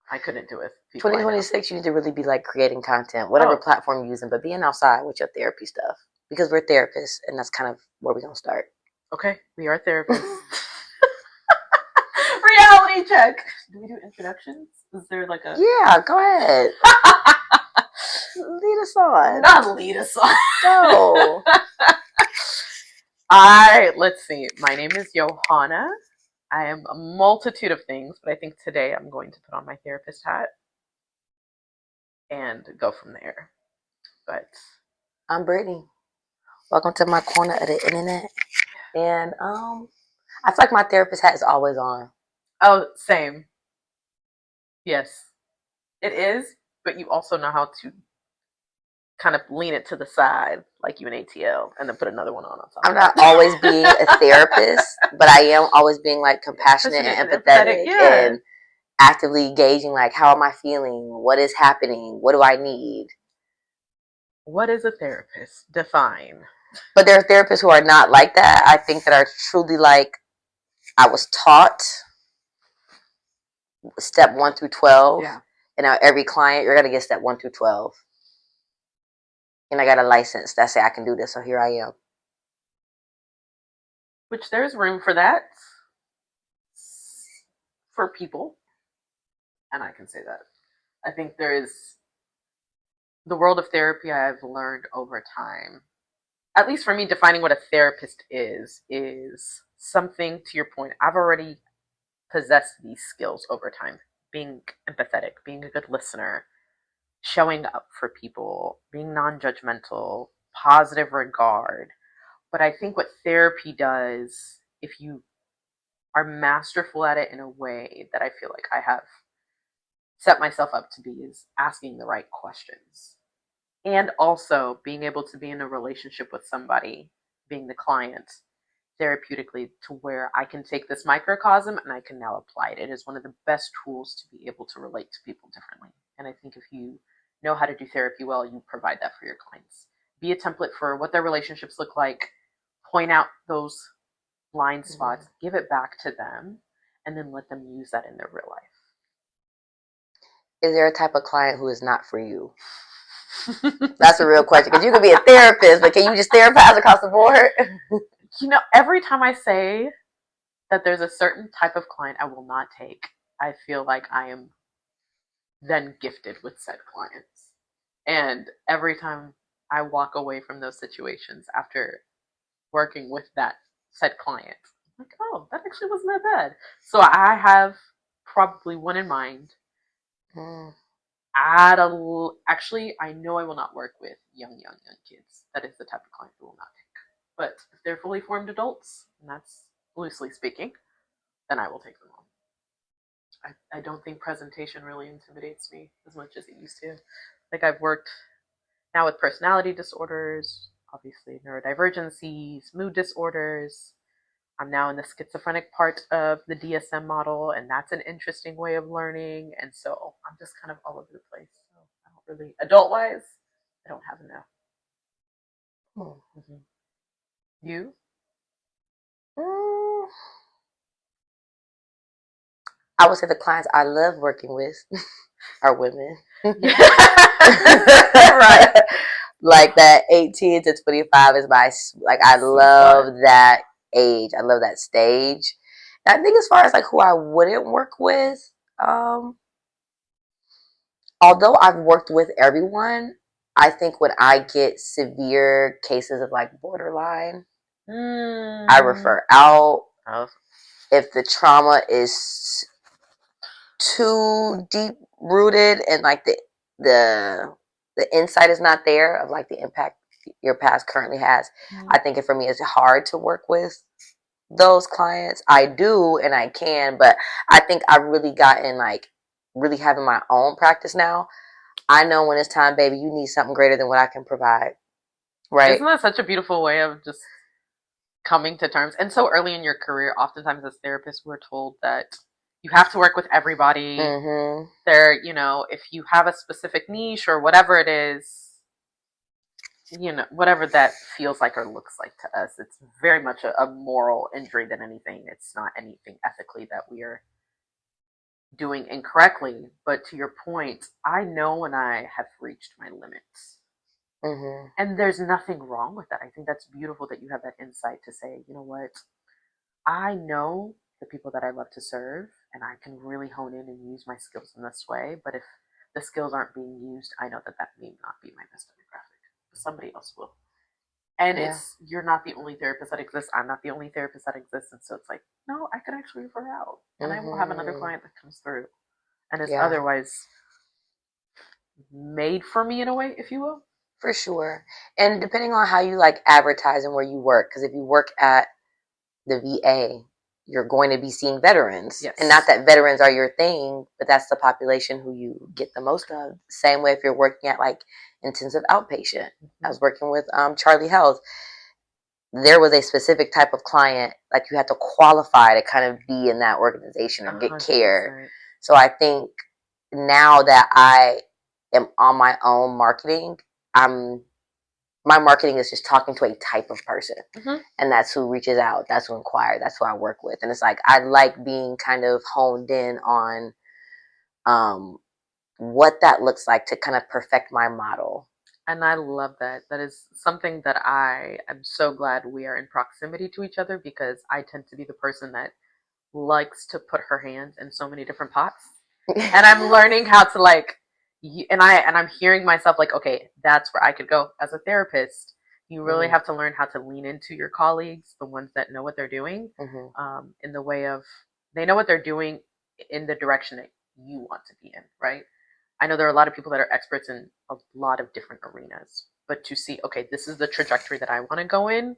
I couldn't do it with people I know. 2026, you need to really be like creating content, whatever platform you're using, but being outside with your therapy stuff because we're therapists, and that's kind of where we're gonna start. Okay, we are therapists. Reality check. Do we do introductions? Is there like a? Yeah, go ahead. Lead us on. Not lead us on. Go. Let's see. My name is Johanna. I am a multitude of things, but I think today I'm going to put on my therapist hat and go from there. But I'm Brittany. Welcome to my corner of the internet. And I feel like my therapist hat is always on. Oh, same. Yes, it is, but you also know how to kind of lean it to the side, like you an ATL, and then put another one on top. I'm not always being a therapist, but I am always being like compassionate and empathetic and actively gauging like, how am I feeling? What is happening? What do I need? What is a therapist? Define. But there are therapists who are not like that. I think that are truly like, I was taught step 1 through 12. Yeah. And now every client, you're going to get step 1 through 12. And I got a license that say I can do this, so here I am. Which there's room for that for people. And I can say that. I think there is the world of therapy I've learned over time. At least for me, defining what a therapist is something, to your point, I've already possessed these skills over time. Being empathetic, being a good listener, showing up for people, being non-judgmental, positive regard. But I think what therapy does, if you are masterful at it in a way that I feel like I have set myself up to be, is asking the right questions. And also being able to be in a relationship with somebody, being the client, therapeutically, to where I can take this microcosm and I can now apply it. It is one of the best tools to be able to relate to people differently. And I think if you know how to do therapy well, you provide that for your clients. Be a template for what their relationships look like, point out those blind spots, give it back to them, and then let them use that in their real life. Is there a type of client who is not for you? That's a real question, because you could be a therapist, but can you just therapize across the board? You know, every time I say that there's a certain type of client I will not take, I feel like I am then gifted with said clients. And every time I walk away from those situations after working with that said client, I'm like, oh, that actually wasn't that bad. So I have probably one in mind. Actually, I know I will not work with young kids. That is the type of client I will not take. But if they're fully formed adults, and that's loosely speaking, then I will take them on. I don't think presentation really intimidates me as much as it used to. Like, I've worked now with personality disorders, obviously neurodivergencies, mood disorders. I'm now in the schizophrenic part of the DSM model, and that's an interesting way of learning. And so I'm just kind of all over the place. So I don't really, adult-wise, I don't have enough. Mm-hmm. You? I would say the clients I love working with are women. Right. Like that 18 to 25 is my, like, I love that age. I love that stage. And I think as far as like who I wouldn't work with, although I've worked with everyone, I think when I get severe cases of like borderline, I refer out. If the trauma is too deep rooted and like the insight is not there of like the impact your past currently has, I think for me it's hard to work with those clients. I do and I can, but I think I've really gotten like really having my own practice now. I know when it's time, baby, you need something greater than what I can provide. Right? Isn't that such a beautiful way of just coming to terms? And so early in your career, oftentimes as therapists, we're told that you have to work with everybody. There, you know, if you have a specific niche or whatever it is, you know, whatever that feels like or looks like to us, it's very much a moral injury than anything. It's not anything ethically that we are doing incorrectly. But to your point, I know when I have reached my limits. Mm-hmm. And there's nothing wrong with that. I think that's beautiful that you have that insight to say, you know what, I know the people that I love to serve, and I can really hone in and use my skills in this way. But if the skills aren't being used, I know that that may not be my best demographic. But somebody else will. And Yeah. it's you're not the only therapist that exists. I'm not the only therapist that exists, and so it's like, no, I could actually refer out, and I will have another Mm-hmm. client that comes through, and it's Yeah. otherwise made for me in a way, if you will. For sure. And depending on how you like advertise and where you work, because if you work at the VA, you're going to be seeing veterans. Yes. And not that veterans are your thing, but that's the population who you get the most of. Same way if you're working at like intensive outpatient. Mm-hmm. I was working with Charlie Health. There was a specific type of client, like you had to qualify to kind of be in that organization or get 100%. care. So I think now that I am on my own marketing, my marketing is just talking to a type of person. Mm-hmm. And that's who reaches out. That's who inquires. That's who I work with. And it's like, I like being kind of honed in on what that looks like to kind of perfect my model. And I love that. That is something that I am so glad we are in proximity to each other, because I tend to be the person that likes to put her hands in so many different pots. And I'm learning how to I'm hearing myself like, okay, that's where I could go as a therapist. You really have to learn how to lean into your colleagues, the ones that know what they're doing, in the way of they know what they're doing in the direction that you want to be in, right? I know there are a lot of people that are experts in a lot of different arenas, but to see, okay, this is the trajectory that I want to go in,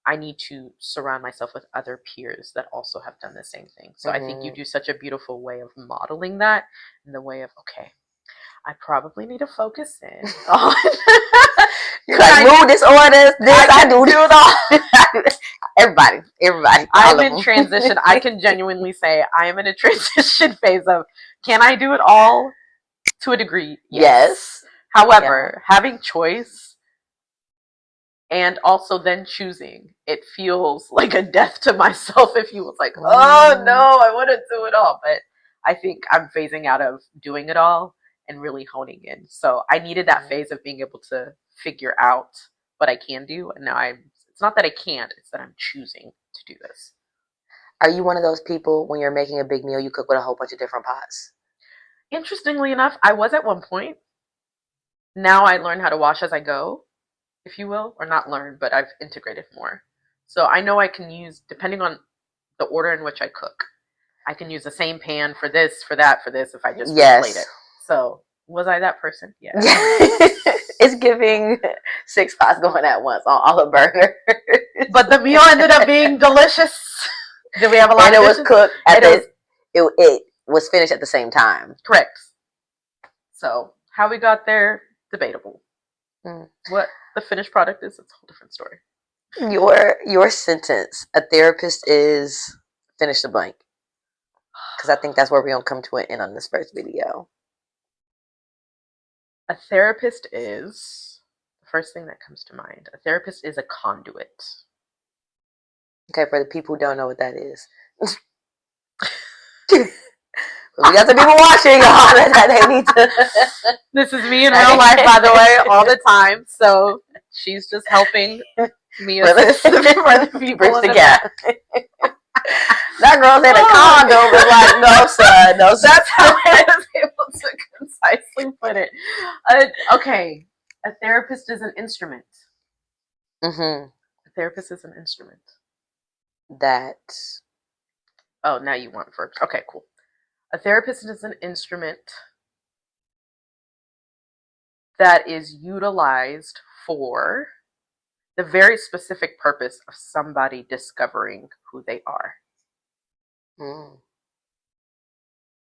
I need to surround myself with other peers that also have done the same thing. So I think you do such a beautiful way of modeling that in the way of, okay, I probably need to focus in on You're like mood disorders, this, I do it all. Everybody. I'm in transition. I can genuinely say I am in a transition phase of, can I do it all? To a degree, yes. However, having choice and also then choosing, it feels like a death to myself if you was like, oh no, I want to do it all. But I think I'm phasing out of doing it all and really honing in. So I needed that phase of being able to figure out what I can do. And now it's not that I can't, it's that I'm choosing to do this. Are you one of those people when you're making a big meal, you cook with a whole bunch of different pots? Interestingly enough, I was at one point. Now I learn how to wash as I go, if you will, or not learn, but I've integrated more. So I know I can use, depending on the order in which I cook, I can use the same pan for this, for that, for this if I just replate it. So was I that person? Yeah. It's giving 6 pots going at once on Olive Burger. But the meal ended up being delicious. Did we have a lot of dishes? And it was cooked at it was finished at the same time. Correct. So how we got there, debatable. What the finished product is, it's a whole different story. Your sentence, a therapist is finish the blank. Because I think that's where we're going to come to an end on this first video. A therapist is, the first thing that comes to mind, a therapist is a conduit. Okay, for the people who don't know what that is. We got some people watching that they need to. This is me in real life, by the way, all the time. So she's just helping me assist for the people in the gap. That girl's in a condo was like, no, son, no, son. That's how I was able to concisely put it. Okay, a therapist is an instrument. A therapist is an instrument. Oh, now you want verbs. Okay, cool. A therapist is an instrument that is utilized for the very specific purpose of somebody discovering who they are.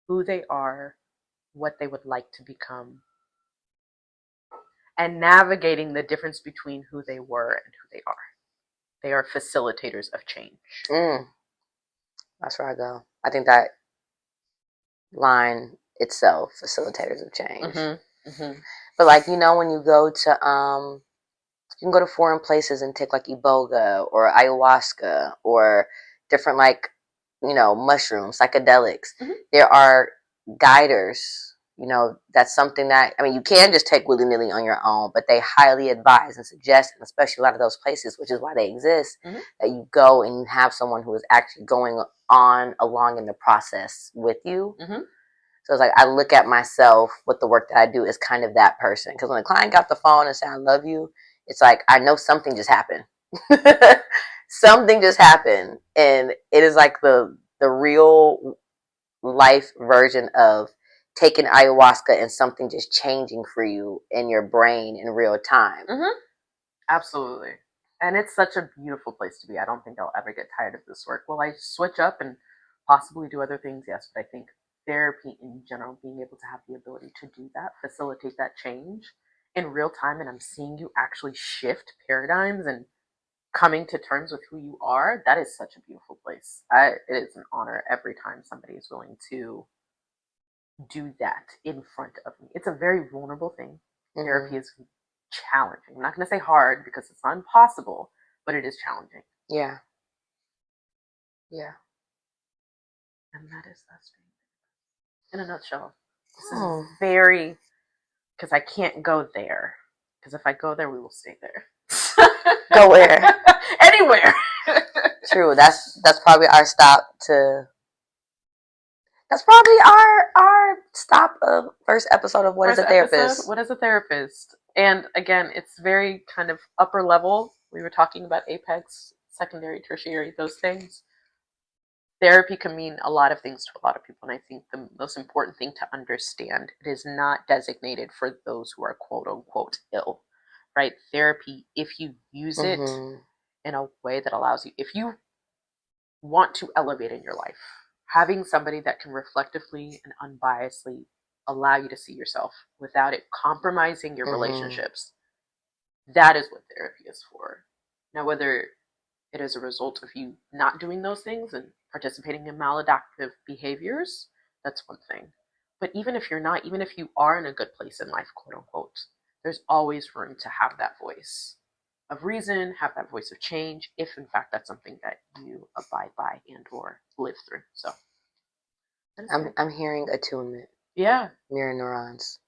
Who they are, what they would like to become, and navigating the difference between who they were and who they are. They are facilitators of change. That's where I go. I think that line itself, facilitators of change. But like, you know, when you go to you can go to foreign places and take like iboga or ayahuasca or different like, you know, mushrooms, psychedelics. There are guiders, that's something that, I mean, you can just take willy-nilly on your own, but they highly advise and suggest, and especially a lot of those places, which is why they exist, that you go and you have someone who is actually going on along in the process with you. So it's like, I look at myself with the work that I do as kind of that person. Because when the client got the phone and said, I love you, it's like, I know something just happened. Something just happened. And it is like the real life version of taking ayahuasca and something just changing for you in your brain in real time. Absolutely. And it's such a beautiful place to be. I don't think I'll ever get tired of this work. Will I switch up and possibly do other things? Yes, but I think therapy in general, being able to have the ability to do that, facilitate that change in real time, and I'm seeing you actually shift paradigms and coming to terms with who you are, that is such a beautiful place. It is an honor every time somebody is willing to do that in front of me. It's a very vulnerable thing. Therapy is challenging. I'm not going to say hard because it's not impossible, but it is challenging. Yeah. And that is us in a nutshell. This is very, because I can't go there. Because if I go there, we will stay there. Go where? Anywhere. True. That's probably our stop to. That's probably our stop of first episode of What is a Therapist? What is a therapist? And again, it's very kind of upper level. We were talking about apex, secondary, tertiary, those things. Therapy can mean a lot of things to a lot of people. And I think the most important thing to understand, it is not designated for those who are quote unquote ill, right? Therapy, if you use it in a way that allows you, if you want to elevate in your life, having somebody that can reflectively and unbiasedly allow you to see yourself without it compromising your relationships, that is what therapy is for. Now, whether it is a result of you not doing those things and participating in maladaptive behaviors, that's one thing. But even if you're not, even if you are in a good place in life, quote unquote, there's always room to have that voice of reason, have that voice of change, if in fact that's something that you abide by and or live through. So I'm hearing attunement. Yeah. Mirror neurons.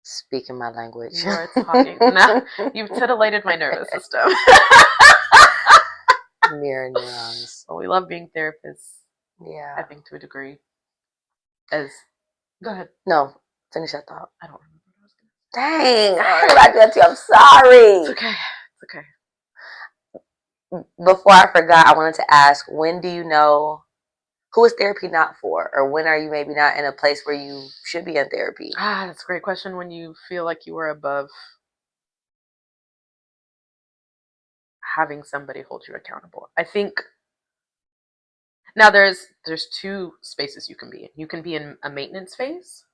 Speaking my language. You are talking. Now you've titillated my nervous system. Mirror neurons. Well, we love being therapists. Yeah. I think to a degree. Go ahead. No, finish that thought. I don't remember what I was going to say. Dang, I forgot that too. I'm sorry. It's okay. Before I forgot, I wanted to ask, when do you know who is therapy not for? Or when are you maybe not in a place where you should be in therapy? That's a great question. When you feel like you are above having somebody hold you accountable. I think now there's two spaces you can be in. You can be in a maintenance phase,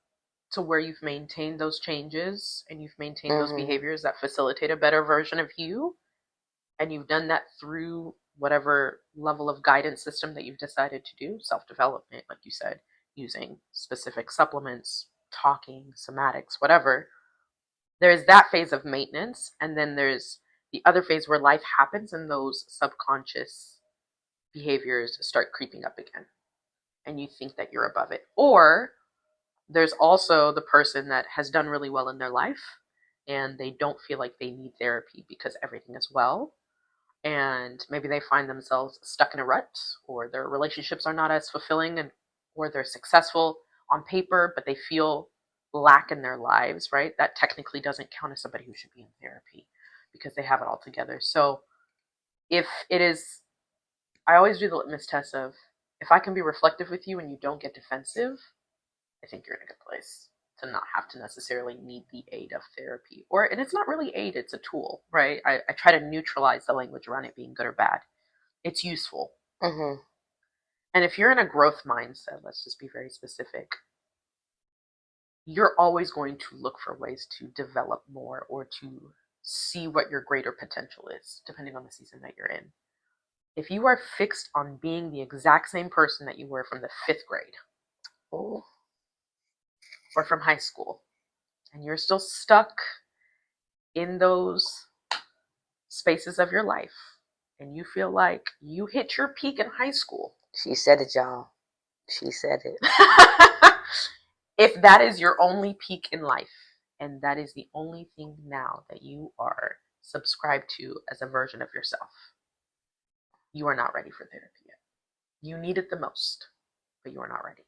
to where you've maintained those changes and you've maintained those behaviors that facilitate a better version of you, and you've done that through whatever level of guidance system that you've decided to do, self-development, like you said, using specific supplements, talking, somatics, whatever. There's that phase of maintenance, and then there's the other phase where life happens and those subconscious behaviors start creeping up again and you think that you're above it. Or there's also the person that has done really well in their life and they don't feel like they need therapy because everything is well, and maybe they find themselves stuck in a rut, or their relationships are not as fulfilling, and or they're successful on paper but they feel lack in their lives, right? That technically doesn't count as somebody who should be in therapy because they have it all together. So if it is, I always do the litmus test of, if I can be reflective with you and you don't get defensive, I think you're in a good place to not have to necessarily need the aid of therapy. And it's not really aid, it's a tool, right? I try to neutralize the language around it being good or bad. It's useful. And if you're in a growth mindset, let's just be very specific, you're always going to look for ways to develop more or to see what your greater potential is, depending on the season that you're in. If you are fixed on being the exact same person that you were from the 5th grade, or from high school, and you're still stuck in those spaces of your life, and you feel like you hit your peak in high school. She said it, y'all. She said it. If that is your only peak in life, and that is the only thing now that you are subscribed to as a version of yourself, you are not ready for therapy yet. You need it the most, but you are not ready.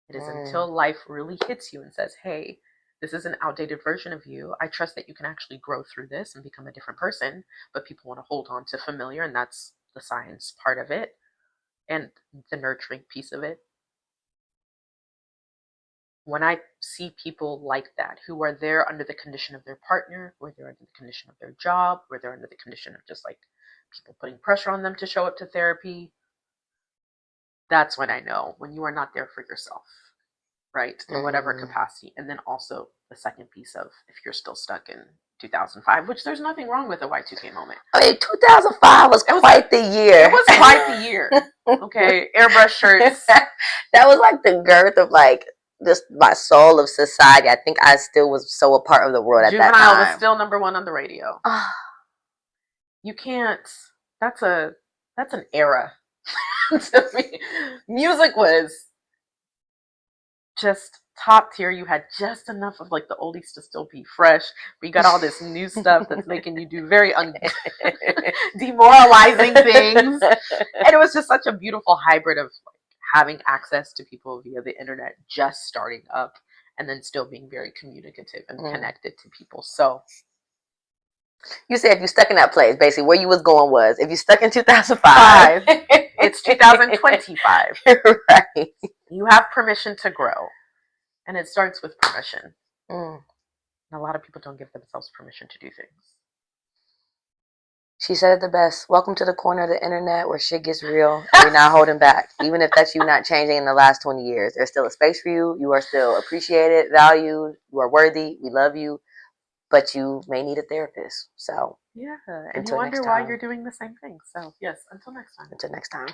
It is until life really hits you and says, hey, this is an outdated version of you. I trust that you can actually grow through this and become a different person, but people want to hold on to familiar, and that's the science part of it and the nurturing piece of it. When I see people like that, who are there under the condition of their partner, where they're under the condition of their job, where they're under the condition of just like people putting pressure on them to show up to therapy, that's when I know when you are not there for yourself, right? In whatever capacity. And then also the second piece of if you're still stuck in 2005, which there's nothing wrong with a Y2K moment. I mean, 2005 was quite the year. It was quite the year. Okay, airbrush shirts. That was like the girth of like just my soul of society. I think I still was so a part of the world Juvenile at that time. was still number one on the radio. You can't. That's an era to me. Music was just top tier. You had just enough of like the oldies to still be fresh, but you got all this new stuff that's making you do very demoralizing things. And it was just such a beautiful hybrid of like having access to people via the internet just starting up, and then still being very communicative and connected to people. So you said if you stuck in that place, basically where you was going was if you stuck in 2005, it's 2025. Right. You have permission to grow, and it starts with permission. And a lot of people don't give themselves permission to do things. She said it the best. Welcome to the corner of the internet where shit gets real and we're not holding back. Even if that's you not changing in the last 20 years, there's still a space for you. You are still appreciated, valued. You are worthy. We love you. But you may need a therapist. So yeah, and you wonder why you're doing the same thing. So yes, until next time. Until next time.